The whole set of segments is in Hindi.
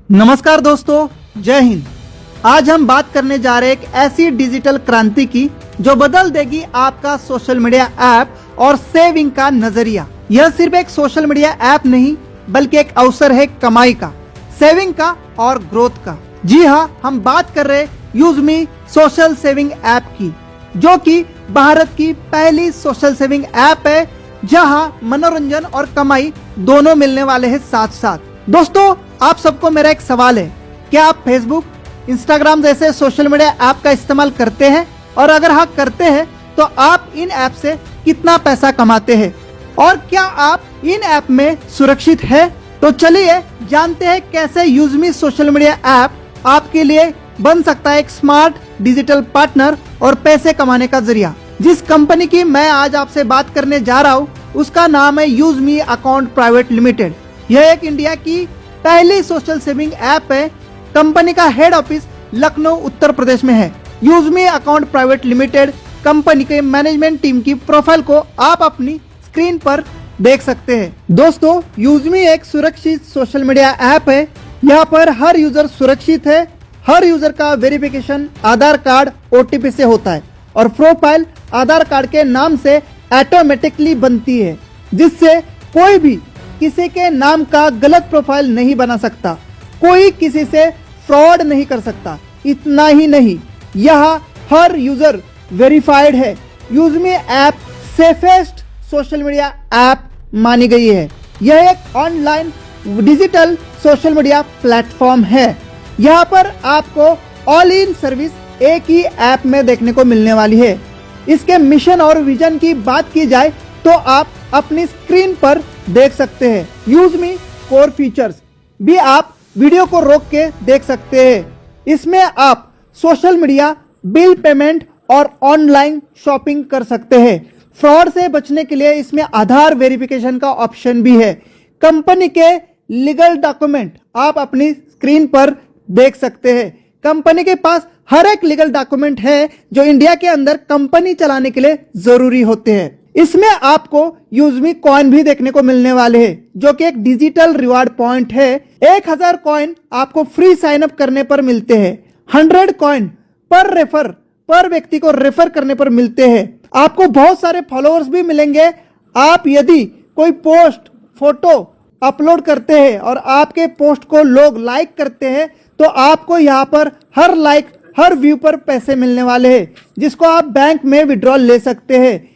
नमस्कार दोस्तों, जय हिंद। आज हम बात करने जा रहे हैं एक ऐसी डिजिटल क्रांति की जो बदल देगी आपका सोशल मीडिया ऐप और सेविंग का नजरिया। यह सिर्फ एक सोशल मीडिया ऐप नहीं बल्कि एक अवसर है कमाई का, सेविंग का और ग्रोथ का। जी हाँ, हम बात कर रहे यूजमी सोशल सेविंग ऐप की, जो कि भारत की पहली सोशल सेविंग ऐप है जहां मनोरंजन और कमाई दोनों मिलने वाले हैं साथ साथ। दोस्तों, आप सबको मेरा एक सवाल है, क्या आप फेसबुक, इंस्टाग्राम जैसे सोशल मीडिया ऐप का इस्तेमाल करते हैं? और अगर हाँ करते हैं तो आप इन ऐप से कितना पैसा कमाते हैं और क्या आप इन ऐप में सुरक्षित है? तो चलिए जानते हैं कैसे यूजमी सोशल मीडिया ऐप आपके लिए बन सकता है एक स्मार्ट डिजिटल पार्टनर और पैसे कमाने का जरिया। जिस कंपनी की मैं आज आपसे बात करने जा रहा हूँ उसका नाम है यूजमी अकाउंट प्राइवेट लिमिटेड। यह एक इंडिया की पहली सोशल सेविंग ऐप है। कंपनी का हेड ऑफिस लखनऊ उत्तर प्रदेश में है। यूजमी अकाउंट प्राइवेट लिमिटेड कंपनी के मैनेजमेंट टीम की प्रोफाइल को आप अपनी स्क्रीन पर देख सकते हैं। दोस्तों, यूजमी एक सुरक्षित सोशल मीडिया ऐप है। यहाँ पर हर यूजर सुरक्षित है। हर यूजर का वेरिफिकेशन आधार कार्ड OTP से होता है और प्रोफाइल आधार कार्ड के नाम से ऑटोमेटिकली बनती है, जिससे कोई भी किसी के नाम का गलत प्रोफाइल नहीं बना सकता, कोई किसी से फ्रॉड नहीं कर सकता। इतना ही नहीं, यहाँ हर यूजर वेरीफाइड है। UseMe app safest social media app मानी गई है। यह एक online digital social media platform है। यहाँ पर आपको ऑल इन सर्विस एक ही ऐप में देखने को मिलने वाली है। इसके मिशन और विजन की बात की जाए तो आप अपनी स्क्रीन पर देख सकते हैं। यूजमी कोर फीचर्स भी आप वीडियो को रोक के देख सकते हैं। इसमें आप सोशल मीडिया, बिल पेमेंट और ऑनलाइन शॉपिंग कर सकते हैं। फ्रॉड से बचने के लिए इसमें आधार वेरिफिकेशन का ऑप्शन भी है। कंपनी के लीगल डॉक्यूमेंट आप अपनी स्क्रीन पर देख सकते हैं। कंपनी के पास हर एक लीगल डॉक्यूमेंट है जो इंडिया के अंदर कंपनी चलाने के लिए जरूरी होते हैं। इसमें आपको यूजमी कॉइन भी देखने को मिलने वाले हैं, जो कि एक डिजिटल रिवार्ड पॉइंट है। 1000 कॉइन आपको फ्री साइन अप करने पर मिलते हैं। 100 कॉइन पर व्यक्ति को रेफर करने पर मिलते हैं। आपको बहुत सारे फॉलोअर्स भी मिलेंगे। आप यदि कोई पोस्ट, फोटो अपलोड करते हैं और आपके पोस्ट को लोग लाइक करते हैं तो आपको यहाँ पर हर लाइक, हर व्यू पर पैसे मिलने वाले हैं, जिसको आप बैंक में विड्रॉल ले सकते हैं।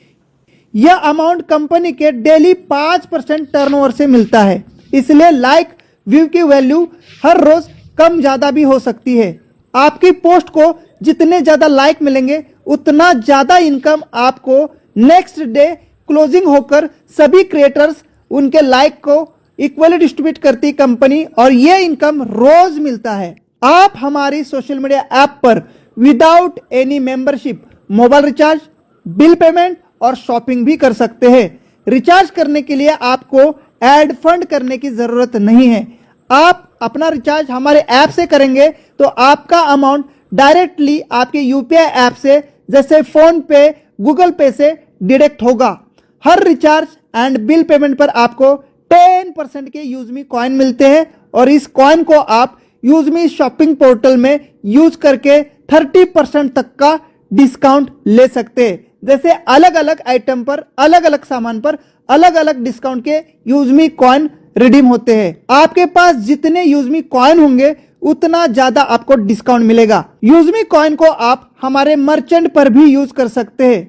यह अमाउंट कंपनी के डेली 5% टर्नओवर से मिलता है, इसलिए लाइक, व्यू की वैल्यू हर रोज कम ज्यादा भी हो सकती है। आपकी पोस्ट को जितने ज्यादा लाइक मिलेंगे उतना ज्यादा इनकम आपको नेक्स्ट डे क्लोजिंग होकर सभी क्रिएटर्स उनके लाइक को इक्वली डिस्ट्रीब्यूट करती कंपनी, और यह इनकम रोज मिलता है। आप हमारी सोशल मीडिया ऐप पर without any membership mobile recharge, bill payment और शॉपिंग भी कर सकते हैं। रिचार्ज करने के लिए आपको एड फंड करने की जरूरत नहीं है। आप अपना रिचार्ज हमारे ऐप से करेंगे तो आपका अमाउंट डायरेक्टली आपके UPI ऐप से, जैसे फोन पे, गूगल पे से डिडक्ट होगा। हर रिचार्ज एंड बिल पेमेंट पर आपको 10% के यूजमी कॉइन मिलते हैं और इस कॉइन को आप यूजमी शॉपिंग पोर्टल में यूज करके 30% तक का डिस्काउंट ले सकते हैं। जैसे अलग अलग आइटम पर, अलग अलग सामान पर अलग अलग डिस्काउंट के यूजमी कॉइन रिडीम होते हैं। आपके पास जितने यूजमी कॉइन होंगे उतना ज्यादा आपको डिस्काउंट मिलेगा। यूजमी कॉइन को आप हमारे मर्चेंट पर भी यूज कर सकते हैं।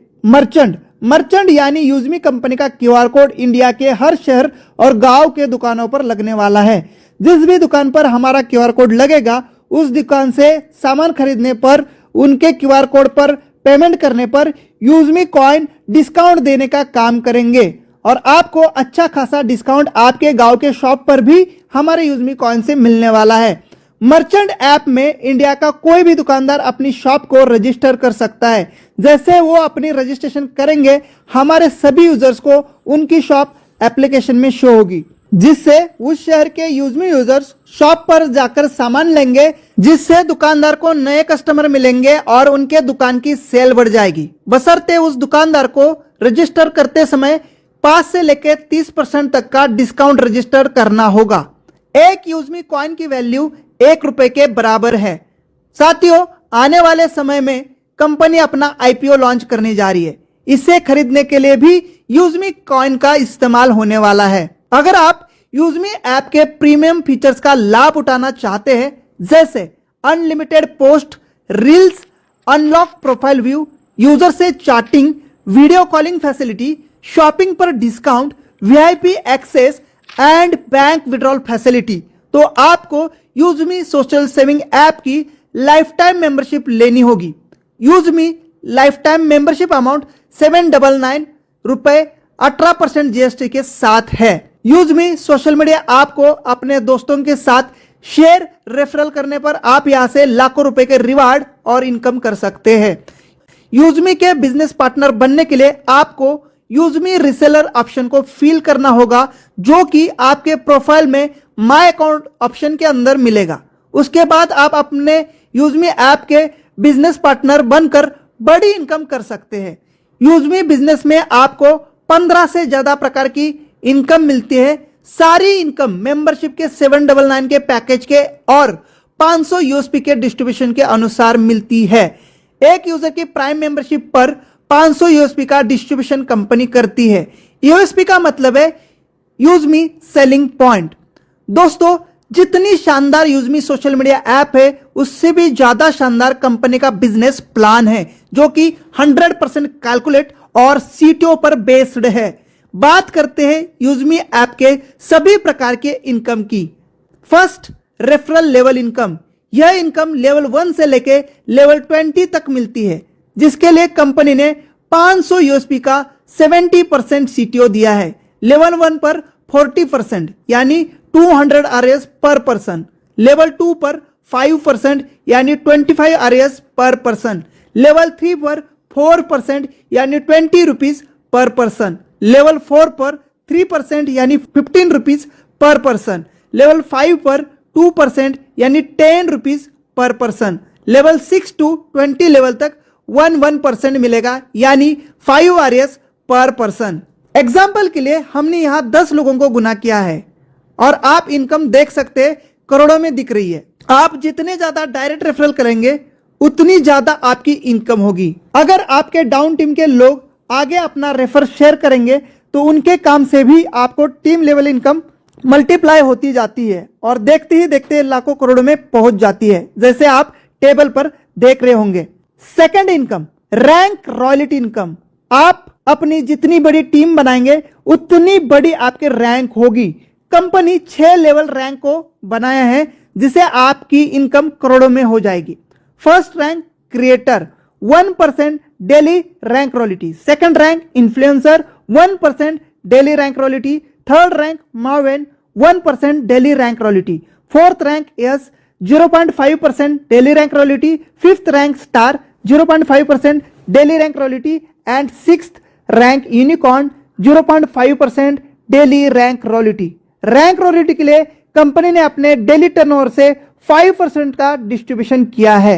मर्चेंट यानी यूजमी कंपनी का QR कोड इंडिया के हर शहर और गांव के दुकानों पर लगने वाला है। जिस भी दुकान पर हमारा QR कोड लगेगा उस दुकान से सामान खरीदने पर, उनके QR कोड पर पेमेंट करने पर यूजमी कॉइन डिस्काउंट देने का काम करेंगे और आपको अच्छा खासा डिस्काउंट आपके गांव के शॉप पर भी हमारे यूजमी कॉइन से मिलने वाला है। मर्चेंट ऐप में इंडिया का कोई भी दुकानदार अपनी शॉप को रजिस्टर कर सकता है। जैसे वो अपनी रजिस्ट्रेशन करेंगे, हमारे सभी यूजर्स को उनकी शॉप एप्लीकेशन में शो होगी, जिससे उस शहर के यूजमी यूजर्स शॉप पर जाकर सामान लेंगे, जिससे दुकानदार को नए कस्टमर मिलेंगे और उनके दुकान की सेल बढ़ जाएगी। बशर्ते उस दुकानदार को रजिस्टर करते समय 5 से लेकर 30% तक का डिस्काउंट रजिस्टर करना होगा। एक यूजमी कॉइन की वैल्यू 1 रुपए के बराबर है। साथियों, आने वाले समय में कंपनी अपना आईपीओ लॉन्च करने जा रही है। इसे खरीदने के लिए भी यूजमी कॉइन का इस्तेमाल होने वाला है। अगर आप यूजमी ऐप के प्रीमियम फीचर्स का लाभ उठाना चाहते हैं, जैसे unlimited post, reels, unlock profile view, user से chatting, video calling facility, shopping पर discount, VIP access and bank withdrawal facility, तो आपको यूजमी सोशल सेविंग ऐप की लाइफ टाइम मेंबरशिप लेनी होगी। UseMe life time membership amount 799 रुपए 18% जीएसटी के साथ है। यूजमी सोशल मीडिया आपको अपने दोस्तों के साथ शेयर रेफरल करने पर आप यहां से लाखों रुपए के रिवार्ड और इनकम कर सकते हैं। यूजमी के बिजनेस पार्टनर बनने के लिए आपको यूजमी रिसेलर ऑप्शन को फिल करना होगा, जो कि आपके प्रोफाइल में माय अकाउंट ऑप्शन के अंदर मिलेगा। उसके बाद आप अपने यूजमी ऐप के बिजनेस पार्टनर बनकर बड़ी इनकम कर सकते हैं। यूजमी बिजनेस में आपको 15 से ज्यादा प्रकार की इनकम मिलती है। सारी इनकम मेंबरशिप के 799 के पैकेज के और 500 यूएसपी के डिस्ट्रीब्यूशन के अनुसार मिलती है। एक यूजर की प्राइम मेंबरशिप पर 500 यूएसपी का डिस्ट्रीब्यूशन कंपनी करती है। यूएसपी का मतलब है यूजमी सेलिंग पॉइंट। दोस्तों, जितनी शानदार यूजमी सोशल मीडिया ऐप है, उससे भी ज्यादा शानदार कंपनी का बिजनेस प्लान है, जो कि 100% कैलकुलेट और सीटीओ पर बेस्ड है। बात करते हैं यूजमी ऐप के सभी प्रकार के इनकम की। First, referral level income. यह इनकम लेवल 1 से लेके लेवल 20 तक मिलती है, जिसके लिए कंपनी ने 500 यूएसपी का 70% सीटीओ दिया है। लेवल 1 पर 40% यानी 200 आरएस पर पर्सन। लेवल 2 पर 5% यानी 25 आरएस पर पर्सन। लेवल 3 पर 4% यानी 20 रुपीज पर पर्सन। लेवल 4 पर 3% यानी 15 रुपीज पर पर्सन। लेवल 5 पर 2% यानी 10 rupees per person. Level 6 to 20 level तक 1% मिलेगा, यानी 5 आरएस पर पर्सन। एग्जाम्पल के लिए हमने यहां 10 लोगों को गुना किया है और आप इनकम देख सकते हैं, करोड़ों में दिख रही है। आप जितने ज्यादा डायरेक्ट रेफरल करेंगे, उतनी ज्यादा आपकी इनकम होगी। अगर आपके डाउन टीम के लोग आगे अपना रेफर शेयर करेंगे, तो उनके काम से भी आपको टीम लेवल इनकम मल्टीप्लाई होती जाती है और देखते ही देखते लाखों करोड़ों में पहुंच जाती है, जैसे आप टेबल पर देख रहे होंगे। Second income, rank royalty income. आप अपनी जितनी बड़ी टीम बनाएंगे, उतनी बड़ी आपके रैंक होगी। कंपनी 6 लेवल रैंक को बनाया है, जिसे आपकी इनकम करोड़ों में हो जाएगी। First rank creator, 1% daily rank royalty. Second rank influencer, 1% daily rank royalty. Third rank Maven, 1% daily rank royalty. Fourth rank yes, 0.5% daily rank royalty. Fifth rank star, 0.5% daily rank royalty. And sixth rank unicorn, 0.5% daily rank royalty. Rank royalty के लिए कंपनी ने अपने डेली टर्नओवर से 5% का डिस्ट्रीब्यूशन किया है।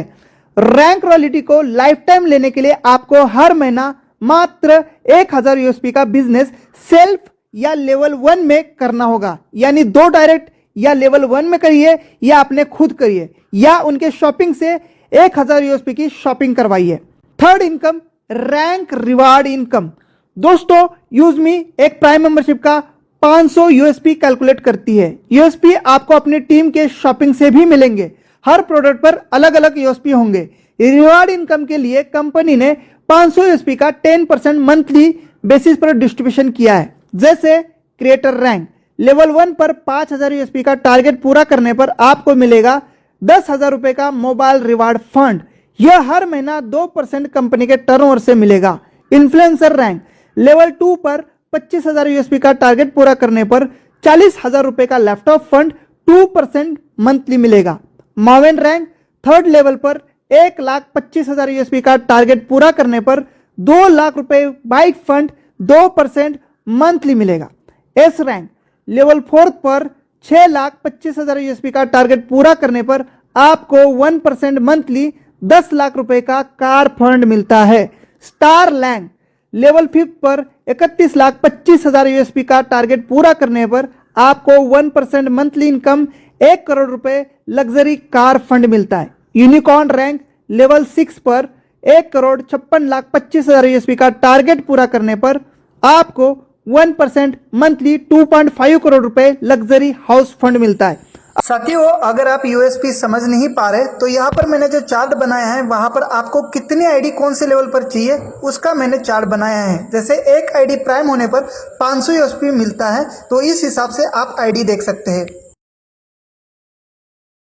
रैंक रॉयल्टी को लाइफ टाइम लेने के लिए आपको हर महीना मात्र 1000 यूएसपी का बिजनेस सेल्फ या लेवल 1 में करना होगा, यानी 2 डायरेक्ट या लेवल 1 में करिए या आपने खुद करिए, या उनके शॉपिंग से 1000 यूएसपी की शॉपिंग करवाइए। Third income, rank reward income. दोस्तों, यूजमी एक प्राइम मेंबरशिप का 500 यूएसपी कैलकुलेट करती है। यूएसपी आपको अपनी टीम के शॉपिंग से भी मिलेंगे। हर प्रोडक्ट पर अलग अलग यूएसपी होंगे। रिवार्ड इनकम के लिए कंपनी ने 500 यूएसपी का 10% मंथली बेसिस पर डिस्ट्रीब्यूशन किया है। जैसे क्रिएटर रैंक, लेवल 1 पर 5000 यूएसपी का टारगेट पूरा करने पर आपको मिलेगा 10,000 रुपए का मोबाइल रिवार्ड फंड। यह हर महीना 2% कंपनी के टर्नओवर से मिलेगा। इन्फ्लुएंसर रैंक, लेवल 2 पर 25,000 यूएसपी का टारगेट पूरा करने पर 40,000 रुपए का लैपटॉप फंड 2% मंथली मिलेगा। मावेन रैंक, थर्ड लेवल पर 1,25,000 यूएसपी का टारगेट पूरा करने पर 2 लाख रुपए बाइक फंड 2% मंथली मिलेगा। एस रैंक, लेवल 4 पर 6,25,000 यूएसपी का टारगेट पूरा करने पर आपको 1% मंथली 10 लाख रुपए का कार फंड मिलता है। स्टार रैंक, लेवल 5 पर 31,25,000 यूएसपी का टारगेट पूरा करने पर आपको 1% मंथली इनकम 1 करोड़ रुपए लग्जरी कार फंड मिलता है। यूनिकॉर्न रैंक लेवल 6 पर 1,56,25,000 यूएसपी का टारगेट पूरा करने पर आपको 1% मंथली 2.5 करोड़ रुपए लग्जरी हाउस फंड मिलता है। साथियों, अगर आप यूएसपी समझ नहीं पा रहे तो यहाँ पर मैंने जो चार्ट बनाया है वहां पर आपको कितनी आईडी कौन से लेवल पर चाहिए उसका मैंने चार्ट बनाया है। जैसे एक आईडी प्राइम होने पर 500 यूएसपी मिलता है, तो इस हिसाब से आप आईडी देख सकते हैं।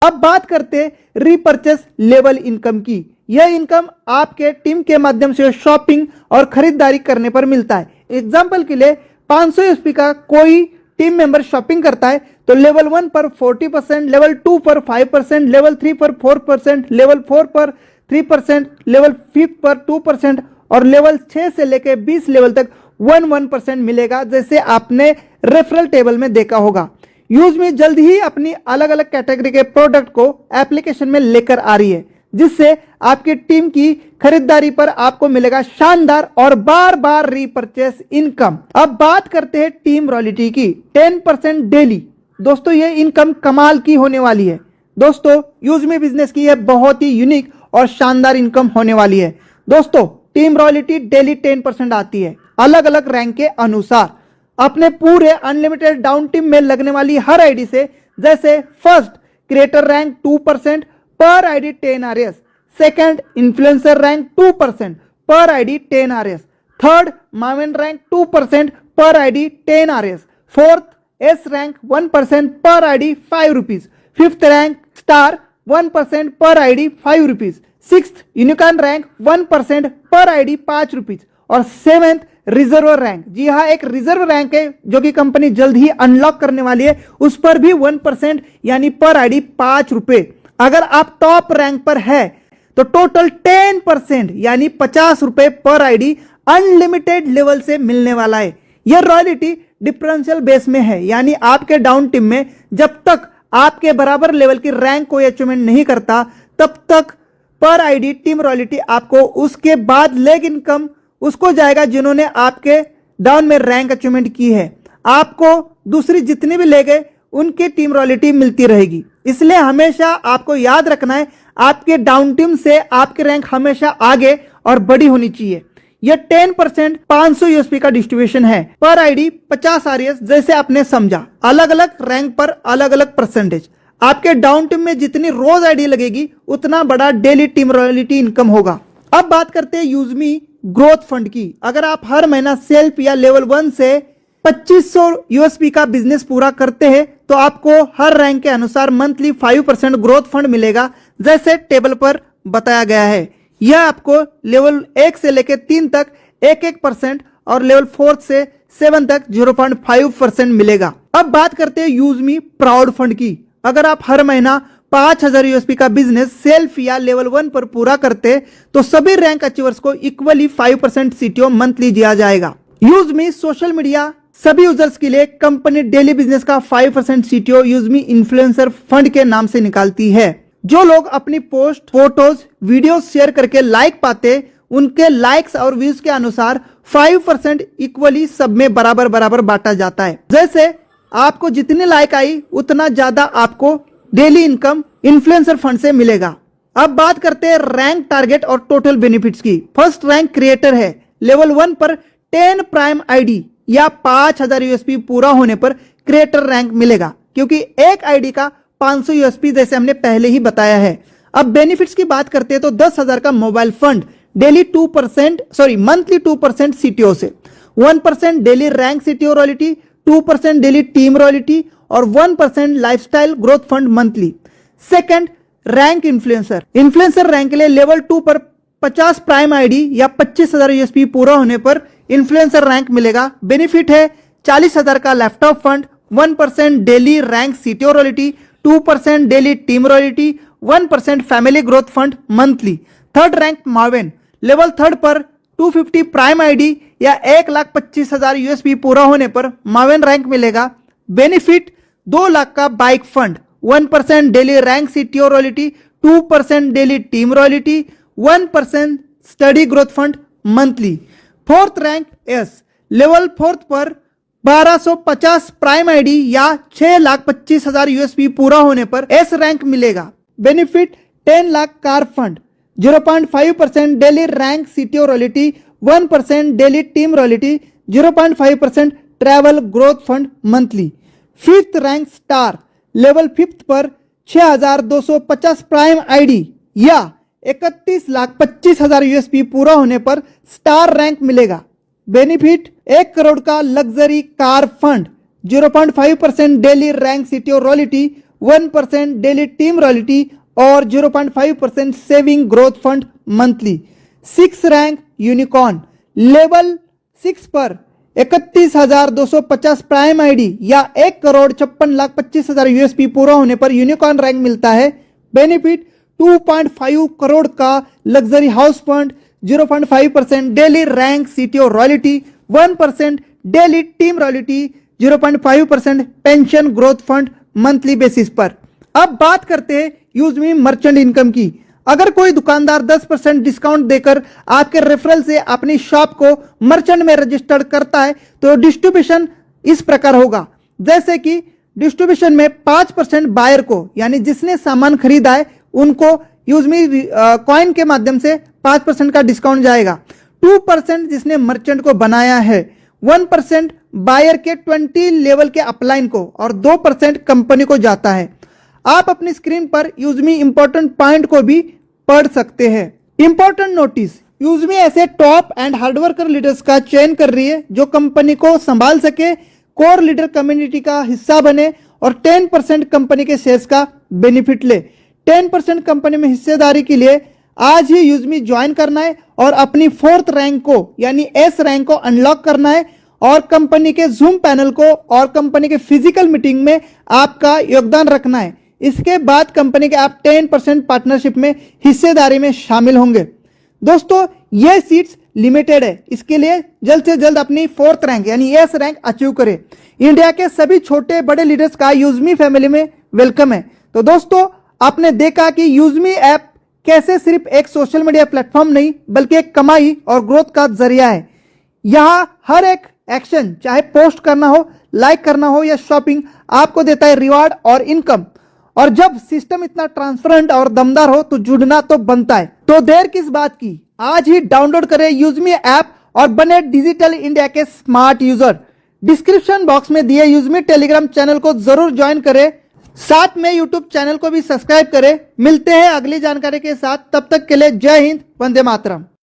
अब बात करते हैं रीपर्चेस लेवल इनकम की। यह इनकम आपके टीम के माध्यम से शॉपिंग और खरीदारी करने पर मिलता है। एग्जाम्पल के लिए 500 यूएसपी का कोई टीम मेंबर शॉपिंग करता है तो लेवल 1 पर 40%, लेवल 2 पर 5%, लेवल 3 पर 4%, लेवल 4 पर 3%, लेवल 5 पर 2% और लेवल 6 से लेकर 20 लेवल तक 1% मिलेगा, जैसे आपने रेफरल टेबल में देखा होगा। यूजमी जल्द ही अपनी अलग अलग कैटेगरी के प्रोडक्ट को एप्लीकेशन में लेकर आ रही है, जिससे आपकी टीम की खरीदारी पर आपको मिलेगा शानदार और बार बार रीपर्चेस इनकम। अब बात करते हैं टीम रॉयल्टी की। 10% डेली। दोस्तों, ये इनकम कमाल की होने वाली है। दोस्तों, यूजमी बिजनेस की यह बहुत ही यूनिक और शानदार इनकम होने वाली है। दोस्तों, टीम रॉयल्टी डेली 10% आती है अलग अलग रैंक के अनुसार अपने पूरे अनलिमिटेड डाउन टीम में लगने वाली हर आईडी से। जैसे फर्स्ट क्रिएटर रैंक 2% पर ID 10 RS, second influencer rank 2% पर ID 10 RS, third Maven rank 2% पर ID 10 RS, fourth S rank 1% पर ID 5 rupees, fifth rank star 1% पर ID 5 rupees, sixth unicorn rank 1% पर आईडी 5 रुपीज और सेवेंथ रिजर्व रैंक। जी हाँ, एक रिजर्व रैंक है जो कि कंपनी जल्द ही अनलॉक करने वाली है, उस पर भी 1% यानी पर आईडी 5 रुपए। अगर आप टॉप रैंक पर है तो टोटल 10% यानी 50 रुपए पर आईडी अनलिमिटेड लेवल से मिलने वाला है। यह रॉयल्टी डिफरेंशियल बेस में है, यानी आपके डाउन टीम में जब तक आपके बराबर लेवल की रैंक कोई अचीवमेंट नहीं करता तब तक पर आईडी टीम रॉयल्टी आपको, उसके बाद लेग इनकम उसको जाएगा जिन्होंने आपके डाउन में रैंक अचीवमेंट की है। आपको दूसरी जितनी भी लेग है उनकी टीम रॉयल्टी मिलती रहेगी। इसलिए हमेशा आपको याद रखना है, आपके डाउन टीम से आपकी रैंक हमेशा आगे और बड़ी होनी चाहिए। यह 10% 500 यूएसपी का डिस्ट्रीब्यूशन है पर आईडी 50 RS, जैसे आपने समझा। अलग अलग रैंक पर अलग अलग परसेंटेज। आपके डाउन टीम में जितनी रोज आईडी लगेगी उतना बड़ा डेली टीम रॉयल्टी इनकम होगा। अब बात करते हैं यूजमी ग्रोथ फंड की। अगर आप हर महीना सेल्फ या लेवल 1 से 2500 यूएसपी का बिजनेस पूरा करते हैं तो आपको हर रैंक के अनुसार मंथली 5% ग्रोथ फंड मिलेगा, जैसे टेबल पर बताया गया है। यह आपको लेवल 1 से लेकर 3 तक 1% और लेवल 4 से 7 तक 0.5% मिलेगा। अब बात करते हैं यूजमी प्राउड फंड की। अगर आप हर महीना 5000 यूएसपी का बिजनेस सेल्फ या लेवल 1 पर पूरा करते तो सभी रैंक अचीवर्स को इक्वली 5% सीटीओ मंथली दिया जाएगा। यूजमी सोशल मीडिया सभी यूजर्स के लिए कंपनी डेली बिजनेस का 5% सीटीओ यूजमी इन्फ्लुएंसर फंड के नाम से निकालती है। जो लोग अपनी पोस्ट, फोटोज, वीडियो शेयर करके लाइक पाते, उनके लाइक्स और व्यूज के अनुसार 5% इक्वली सब में बराबर बराबर बांटा जाता है। जैसे आपको जितनी लाइक आई उतना ज्यादा आपको डेली इनकम इन्फ्लुएंसर फंड से मिलेगा। अब बात करते हैं रैंक टारगेट और टोटल बेनिफिट्स की। फर्स्ट रैंक क्रिएटर है। लेवल 1 पर 10 प्राइम आईडी या 5000 यूएसपी पूरा होने पर क्रिएटर रैंक मिलेगा, क्योंकि एक आईडी का 500 यूएसपी, जैसे हमने पहले ही बताया है। अब बेनिफिट्स की बात करते हैं तो 10,000 का mobile fund daily monthly 2% CTO से, 1% daily rank CTO royalty, 2% daily team royalty और 1% lifestyle growth fund monthly. Second rank influencer rank के लिए लेवल 2 पर 50 प्राइम आईडी या 25,000 यूएसपी पूरा होने पर इन्फ्लुएंसर रैंक मिलेगा। बेनिफिट है 40,000 का laptop fund, 1% daily rank CTO royalty, 2% daily team royalty, 1% family growth fund monthly. Third rank Maven, level 3 पर 250 प्राइम आईडी या 1,25,000 यूएसपी पूरा होने पर मावेन रैंक मिलेगा। बेनिफिट 2 लाख का bike fund, 1% daily rank CTO royalty, 2% daily team royalty, 1% study growth fund monthly. Fourth rank S, level 4 पर 1250 प्राइम आईडी या 6,25,000 यूएसपी पूरा होने पर एस रैंक मिलेगा। Benefit 10 lakh car fund, 0.5% daily rank CTO royalty, 1% daily team royalty, 0.5% travel growth fund monthly. Fifth rank star, level fifth पर 6,250 प्राइम आईडी या 31,25,000 यूएसपी पूरा होने पर स्टार रैंक मिलेगा। बेनिफिट 1 करोड़ का luxury car fund, 0.5% daily rank CTO royalty, 1% daily team royalty और 0.5% saving growth fund monthly. 6 rank unicorn, level 6 पर 31,250 प्राइम आईडी या 1,56,25,000 यूएसपी पूरा होने पर यूनिकॉर्न रैंक मिलता है। बेनिफिट 2.5 करोड़ का luxury house fund, 0.5% daily rank CTO royalty, 1% daily team royalty, 0.5% pension growth fund monthly basis पर। अब बात करते हैं यूजमी मर्चेंट इनकम की। अगर कोई दुकानदार 10% डिस्काउंट देकर आपके रेफरल से अपनी शॉप को मर्चेंट में रजिस्टर्ड करता है तो डिस्ट्रीब्यूशन इस प्रकार होगा। जैसे कि डिस्ट्रीब्यूशन में 5% बायर को, यानी जिसने सामान खरीदा है उनको यूजमी कॉइन के माध्यम से 5% का डिस्काउंट जाएगा। 2% जिसने मर्चेंट को बनाया है, 1% बायर के 20 लेवल के अपलाइन को और 2% कंपनी को जाता है। आप अपनी स्क्रीन पर यूजमी इंपॉर्टेंट पॉइंट को भी पढ़ सकते हैं। इंपॉर्टेंट नोटिस, यूजमी ऐसे टॉप एंड हार्डवर्कर लीडर्स का चयन कर रही है जो कंपनी को संभाल सके, कोर लीडर कम्युनिटी का हिस्सा बने और 10% कंपनी के शेयर्स का बेनिफिट ले। 10% कंपनी में हिस्सेदारी के लिए आज ही यूजमी ज्वाइन करना है और अपनी 4th रैंक को यानी एस रैंक को अनलॉक करना है और कंपनी के जूम पैनल को और कंपनी के फिजिकल मीटिंग में आपका योगदान रखना है। इसके बाद कंपनी के आप 10% पार्टनरशिप में हिस्सेदारी में शामिल होंगे। दोस्तों ये सीट्स लिमिटेड है, इसके लिए जल्द से जल्द अपनी 4th रैंक यानी एस रैंक अचीव करें। इंडिया के सभी छोटे बड़े लीडर्स का यूजमी फैमिली में वेलकम है। तो दोस्तों आपने देखा कि यूजमी ऐप कैसे सिर्फ एक सोशल मीडिया प्लेटफॉर्म नहीं बल्कि एक कमाई और ग्रोथ का जरिया है। यहां हर एक एक्शन, चाहे पोस्ट करना हो, लाइक करना हो या शॉपिंग, आपको देता है रिवार्ड और इनकम। और जब सिस्टम इतना ट्रांसपेरेंट और दमदार हो तो जुड़ना तो बनता है। तो देर किस बात की, आज ही डाउनलोड करें यूजमी ऐप और बने डिजिटल इंडिया के स्मार्ट यूजर। डिस्क्रिप्शन बॉक्स में दिए यूजमी टेलीग्राम चैनल को जरूर ज्वाइन करें, साथ में यूट्यूब चैनल को भी सब्सक्राइब करें। मिलते हैं अगली जानकारी के साथ, तब तक के लिए जय हिंद, वंदे मातरम।